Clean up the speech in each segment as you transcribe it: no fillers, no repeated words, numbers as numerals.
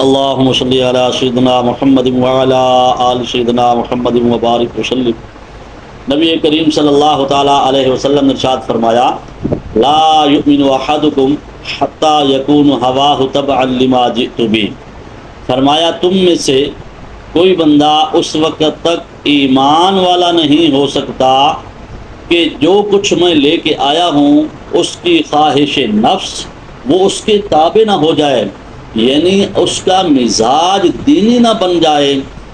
اللهم صل على سيدنا محمد وعلى آل سيدنا محمد وبارک وسلم۔ نبی کریم صلی اللہ تعالیٰ علیہ وسلم نے ارشاد فرمایا، لا یؤمن احدکم حتی یکون ہواہ تبعا لما جئت بہ۔ فرمایا تم میں سے کوئی بندہ اس وقت تک ایمان والا نہیں ہو سکتا کہ جو کچھ میں لے کے آیا ہوں اس کی خواہش نفس وہ اس کے تابع نہ ہو جائے، یعنی اس کا مزاج دینی نہ بن جائے۔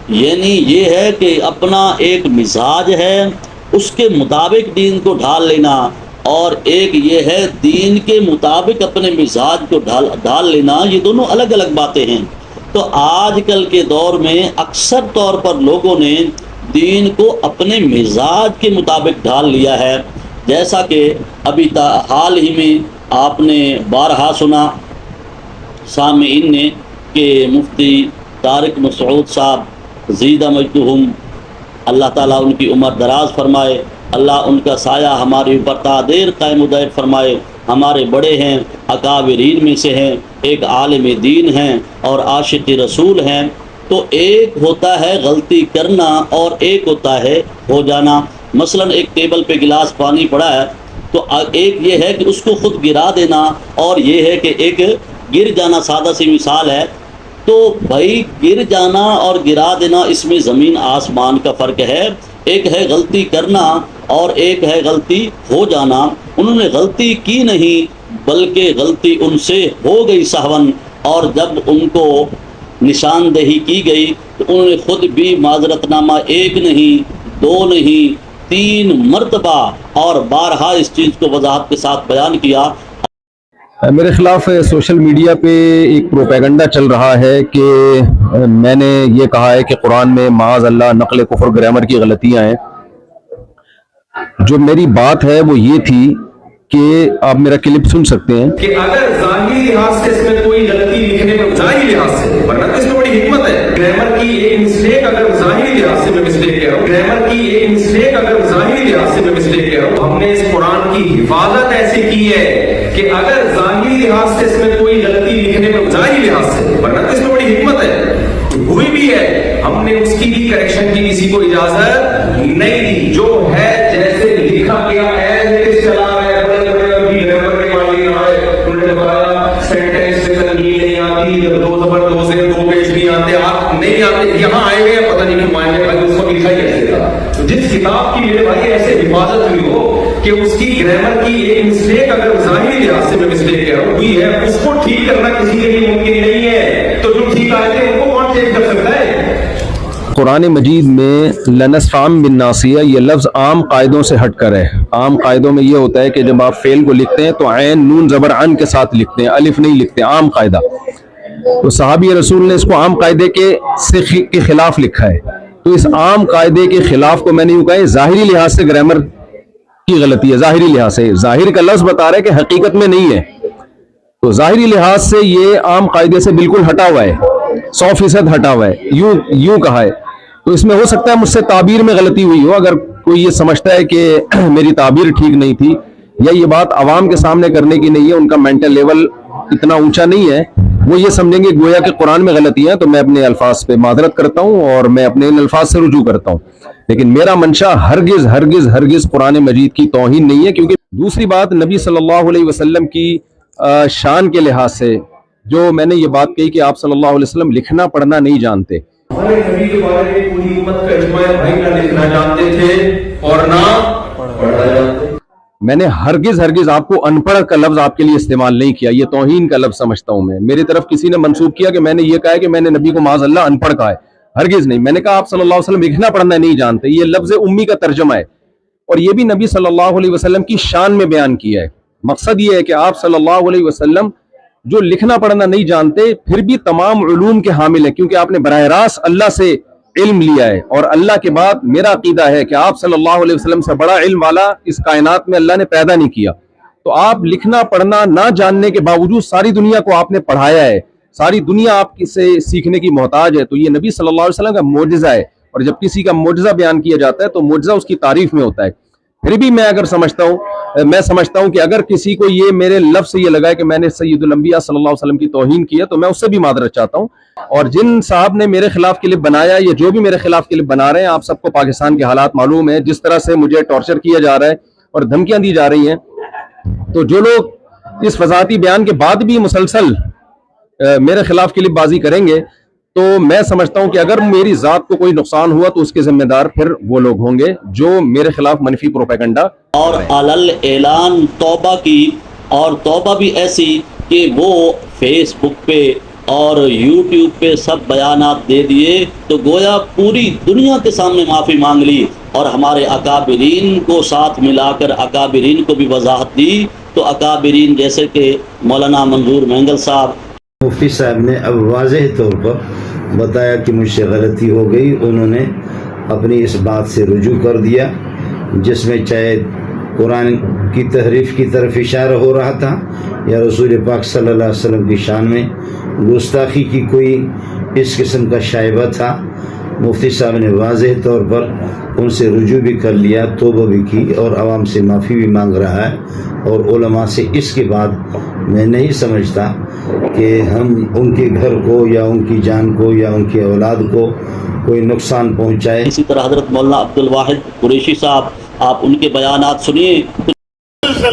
یعنی یہ ہے کہ اپنا ایک مزاج ہے اس کے مطابق دین کو ڈھال لینا، اور ایک یہ ہے دین کے مطابق اپنے مزاج کو ڈھال لینا، یہ دونوں الگ الگ باتیں ہیں۔ تو آج کل کے دور میں اکثر طور پر لوگوں نے دین کو اپنے مزاج کے مطابق ڈھال لیا ہے، جیسا کہ ابھی حال ہی میں آپ نے بارہا سنا سامعین نے کہ مفتی طارق مسعود صاحب زیدہ مجدہم، اللہ تعالیٰ ان کی عمر دراز فرمائے، اللہ ان کا سایہ ہمارے اوپر تا دیر قائم و دائر فرمائے، ہمارے بڑے ہیں، اکابرین میں سے ہیں، ایک عالم دین ہیں اور عاشق رسول ہیں۔ تو ایک ہوتا ہے غلطی کرنا اور ایک ہوتا ہے ہو جانا۔ مثلا ایک ٹیبل پہ گلاس پانی پڑا ہے تو ایک یہ ہے کہ اس کو خود گرا دینا، اور یہ ہے کہ ایک گر جانا، سادہ سی مثال ہے۔ تو بھائی گر جانا اور گرا دینا اس میں زمین آسمان کا فرق ہے۔ ایک ہے غلطی کرنا اور ایک ہے غلطی ہو جانا۔ انہوں نے غلطی کی نہیں بلکہ غلطی ان سے ہو گئی سہون، اور جب ان کو نشاندہی کی گئی تو انہوں نے خود بھی معذرت نامہ ایک نہیں، دو نہیں، 3 مرتبہ اور بارہا اس چیز کو وضاحت کے ساتھ بیان کیا۔ میرے خلاف سوشل میڈیا پہ ایک پروپیگنڈا چل رہا ہے کہ میں نے یہ کہا ہے کہ قرآن میں معاذ اللہ نقل کفر گرامر کی غلطیاں ہیں۔ جو میری بات ہے وہ یہ تھی کہ آپ میرا کلپ سن سکتے ہیں کہ اگر ظاہری لحاظ سے اس میں کوئی غلطی لکھنے میں ظاہری لحاظ سے، ورنہ تو اس میں بڑی حکمت ہے، گرامر کی ایک مسٹیک اگر ظاہری لحاظ سے میں مسٹیک کہہ رہا ہوں، گرامر کی ایک مسٹیک اگر ظاہری لحاظ سے میں مسٹیک کہہ رہا ہوں، ہم نے اس قرآن کی حفاظت ایسے کی ہے کہ اگر ظاہری لحاظ سے اس میں کوئی غلطی لکھنے میں ظاہری لحاظ سے، ورنہ تو اس میں بڑی حکمت ہے، ہوئی بھی ہے، ہم نے اس کی بھی کریکشن کی کسی کو اجازت نہیں دی، جو ہے جیسے لکھا گیا ایز اٹ از چلا رہا ہے۔ نہیں آتے یہاں آئے گئے پتہ نہیں کیوں آئے گئے، اس کو لکھا ہی ایسے تھا۔ تو جس کتاب کی میرے بھائی ایسے حفاظت ہوئی ہو کہ اس کی گرامر کی ایک مسٹیک اگر ظاہری لحاظ سے میں مسٹیک کہہ رہا ہوں ہوئی ہے، اس کو ٹھیک کرنا کسی کے لیے ممکن نہیں ہے، تو جو ٹھیک آئے تھے ان کو کون ٹھیک کر سکتا ہے؟ قرآن مجید میں لنسفام بالناصیہ یہ لفظ عام قاعدوں سے ہٹ کر ہے۔ عام قاعدوں میں یہ ہوتا ہے کہ جب آپ فعل کو لکھتے ہیں تو عین نون زبر عن کے ساتھ لکھتے ہیں، الف نہیں لکھتے، عام قاعدہ۔ تو صحابی رسول نے اس کو عام قاعدے کے خلاف لکھا ہے، تو اس عام قاعدے کے خلاف کو میں نے یوں کہا ہے ظاہری لحاظ سے گرامر کی غلطی ہے، ظاہری لحاظ سے، ظاہر کا لفظ بتا رہا ہے کہ حقیقت میں نہیں ہے، تو ظاہری لحاظ سے یہ عام قاعدے سے بالکل ہٹا ہوا ہے، 100% ہٹا ہوا ہے، یوں کہا ہے۔ تو اس میں ہو سکتا ہے مجھ سے تعبیر میں غلطی ہوئی ہو، اگر کوئی یہ سمجھتا ہے کہ میری تعبیر ٹھیک نہیں تھی یا یہ بات عوام کے سامنے کرنے کی نہیں ہے، ان کا مینٹل لیول اتنا اونچا نہیں ہے، وہ یہ سمجھیں گے گویا کہ قرآن میں غلطیاں ہیں، تو میں اپنے الفاظ پہ معذرت کرتا ہوں اور میں اپنے ان الفاظ سے رجوع کرتا ہوں، لیکن میرا منشا ہرگز ہرگز ہرگز قرآن مجید کی توہین نہیں ہے۔ کیونکہ دوسری بات نبی صلی اللہ علیہ وسلم کی شان کے لحاظ سے جو میں نے یہ بات کہی کہ آپ صلی اللہ علیہ وسلم لکھنا پڑھنا نہیں جانتے، ہمارے نبی کے بارے میں پوری امت کا اجماع ہے، بھائی نہ لکھنا جانتے تھے اور نہ پڑھنا جانتے۔ میں نے ہرگز ہرگز آپ کو ان پڑھ کا لفظ آپ کے لیے استعمال نہیں کیا، یہ توہین کا لفظ سمجھتا ہوں میں۔ میری طرف کسی نے منسوخ کیا کہ میں نے یہ کہا ہے کہ میں نے نبی کو معاذ اللہ ان پڑھ کہا ہے، ہرگز نہیں۔ میں نے کہا آپ صلی اللہ علیہ وسلم لکھنا پڑھنا نہیں جانتے، یہ لفظ امی کا ترجمہ ہے، اور یہ بھی نبی صلی اللہ علیہ وسلم کی شان میں بیان کیا ہے۔ مقصد یہ ہے کہ آپ صلی اللہ علیہ وسلم جو لکھنا پڑھنا نہیں جانتے پھر بھی تمام علوم کے حامل ہیں، کیونکہ آپ نے براہ راست اللہ سے علم لیا ہے، اور اللہ کے بعد میرا عقیدہ ہے کہ آپ صلی اللہ علیہ وسلم سے بڑا علم والا اس کائنات میں اللہ نے پیدا نہیں کیا۔ تو آپ لکھنا پڑھنا نہ جاننے کے باوجود ساری دنیا کو آپ نے پڑھایا ہے، ساری دنیا آپ سے سیکھنے کی محتاج ہے، تو یہ نبی صلی اللہ علیہ وسلم کا معجزہ ہے، اور جب کسی کا معجزہ بیان کیا جاتا ہے تو معجزہ اس کی تعریف میں ہوتا ہے۔ پھر بھی میں سمجھتا ہوں کہ اگر کسی کو یہ میرے لفظ سے یہ لگا ہے کہ میں نے سید الانبیاء صلی اللہ علیہ وسلم کی توہین کی ہے تو میں اس سے بھی معذرت چاہتا ہوں. اور جن صاحب نے میرے خلاف کلپ بنایا یا جو بھی میرے خلاف کلپ بنا رہے ہیں، آپ سب کو پاکستان کے حالات معلوم ہے، جس طرح سے مجھے ٹارچر کیا جا رہا ہے اور دھمکیاں دی جا رہی ہیں. تو جو لوگ اس وضاحتی بیان کے بعد بھی مسلسل میرے خلاف کلپ بازی کریں گے تو میں سمجھتا ہوں کہ اگر میری ذات کو کوئی نقصان ہوا تو اس کے ذمہ دار پھر وہ لوگ ہوں گے جو میرے خلاف منفی پروپیگنڈا. اور علل اعلان توبہ کی، اور توبہ بھی ایسی کہ وہ فیس بک پہ اور یوٹیوب پہ سب بیانات دے دیے تو گویا پوری دنیا کے سامنے معافی مانگ لی، اور ہمارے اکابرین کو ساتھ ملا کر اکابرین کو بھی وضاحت دی. تو اکابرین جیسے کہ مولانا منظور مینگل صاحب، مفتی صاحب نے اب واضح طور پر بتایا کہ مجھ سے غلطی ہو گئی. انہوں نے اپنی اس بات سے رجوع کر دیا جس میں چاہے قرآن کی تحریف کی طرف اشارہ ہو رہا تھا یا رسول پاک صلی اللہ علیہ وسلم کی شان میں گستاخی کی کوئی اس قسم کا شائبہ تھا. مفتی صاحب نے واضح طور پر ان سے رجوع بھی کر لیا، توبہ بھی کی اور عوام سے معافی بھی مانگ رہا ہے. اور علماء سے اس کے بعد میں نہیں سمجھتا کہ ہم ان کے گھر کو یا ان کی جان کو یا ان کی اولاد کو کوئی نقصان پہنچائے. اسی طرح حضرت مولانا عبد الواحد قریشی صاحب، آپ ان کے بیانات سنیے.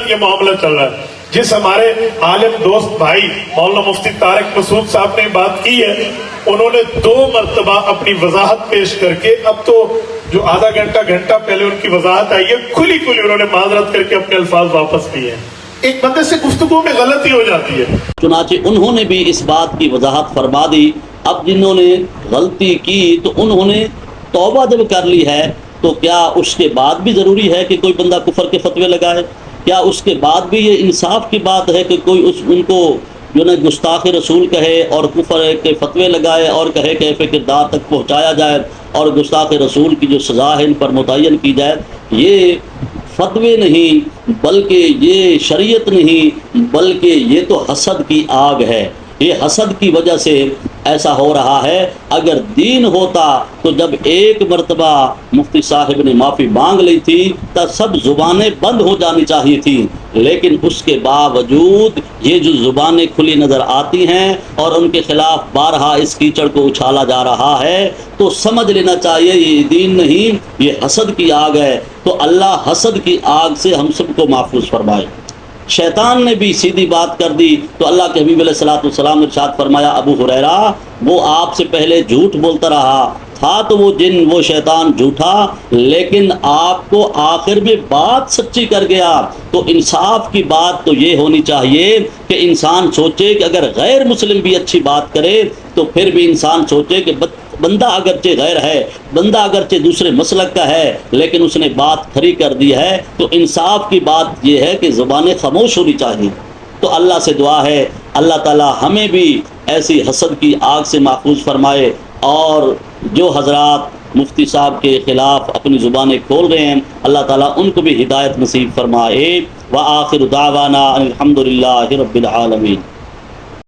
یہ معاملہ چل رہا ہے جس ہمارے عالم دوست بھائی مولانا مفتی طارق مسعود صاحب نے بات کی ہے، انہوں نے 2 مرتبہ اپنی وضاحت پیش کر کے، اب تو جو آدھا گھنٹہ پہلے ان کی وضاحت آئی ہے، کھلی انہوں نے معذرت کر کے اپنے الفاظ واپس لیے ہیں. ایک بندے سے گفتگو میں غلطی ہو جاتی ہے. چنانچہ انہوں نے بھی اس بات کی وضاحت فرما دی. اب جنہوں نے غلطی کی تو انہوں نے توبہ جب کر لی ہے تو کیا اس کے بعد بھی ضروری ہے کہ کوئی بندہ کفر کے فتوے لگائے؟ کیا اس کے بعد بھی یہ انصاف کی بات ہے کہ کوئی ان کو جو نا گستاخ رسول کہے اور کفر کے فتوے لگائے اور کہے کیفے کردار تک پہنچایا جائے اور گستاخ رسول کی جو سزا ہے ان پر متعین کی جائے؟ یہ فتوے نہیں بلکہ یہ شریعت نہیں بلکہ یہ تو حسد کی آگ ہے. یہ حسد کی وجہ سے ایسا ہو رہا ہے. اگر دین ہوتا تو جب ایک مرتبہ مفتی صاحب نے معافی مانگ لی تھی تو سب زبانیں بند ہو جانی چاہیے تھی، لیکن اس کے باوجود یہ جو زبانیں کھلی نظر آتی ہیں اور ان کے خلاف بارہا اس کیچڑ کو اچھالا جا رہا ہے تو سمجھ لینا چاہیے یہ دین نہیں، یہ حسد کی آگ ہے. تو اللہ حسد کی آگ سے ہم سب کو محفوظ فرمائے. شیطان نے بھی سیدھی بات کر دی تو اللہ کے حبیب علیہ الصلوۃ والسلام نے ارشاد فرمایا، ابو ہریرہ وہ آپ سے پہلے جھوٹ بولتا رہا تھا تو وہ جن وہ شیطان جھوٹا، لیکن آپ کو آخر میں بات سچی کر گیا. تو انصاف کی بات تو یہ ہونی چاہیے کہ انسان سوچے کہ اگر غیر مسلم بھی اچھی بات کرے تو پھر بھی انسان سوچے کہ بندہ اگرچہ غیر ہے، بندہ اگرچہ دوسرے مسلک کا ہے، لیکن اس نے بات کھری کر دی ہے. تو انصاف کی بات یہ ہے کہ زبانیں خاموش ہونی چاہیے. تو اللہ سے دعا ہے اللہ تعالی ہمیں بھی ایسی حسد کی آگ سے محفوظ فرمائے، اور جو حضرات مفتی صاحب کے خلاف اپنی زبانیں کھول رہے ہیں اللہ تعالیٰ ان کو بھی ہدایت نصیب فرمائے. وآخر دعوانا الحمدللہ رب العالمین.